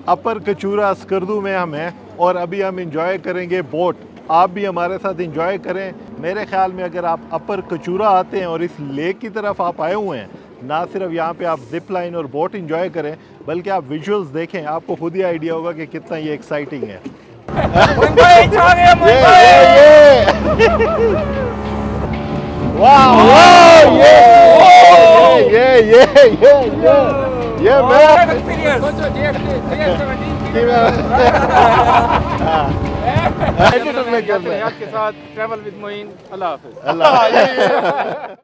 अपर कचूरा स्कर्दू में हम हैं और अभी हम इंजॉय करेंगे बोट। आप भी हमारे साथ इंजॉय करें। मेरे ख्याल में अगर आप अपर कचूरा आते हैं और इस लेक की तरफ आप आए हुए हैं, ना सिर्फ यहाँ पे आप जिप लाइन और बोट इंजॉय करें बल्कि आप विजुअल्स देखें, आपको खुद ही आइडिया होगा कि कितना ये एक्साइटिंग है। वाह वाह, ये मैं एडिटर में कर रहे हैं आपके साथ ट्रैवल विद मोइन। अल्लाह हाफिज।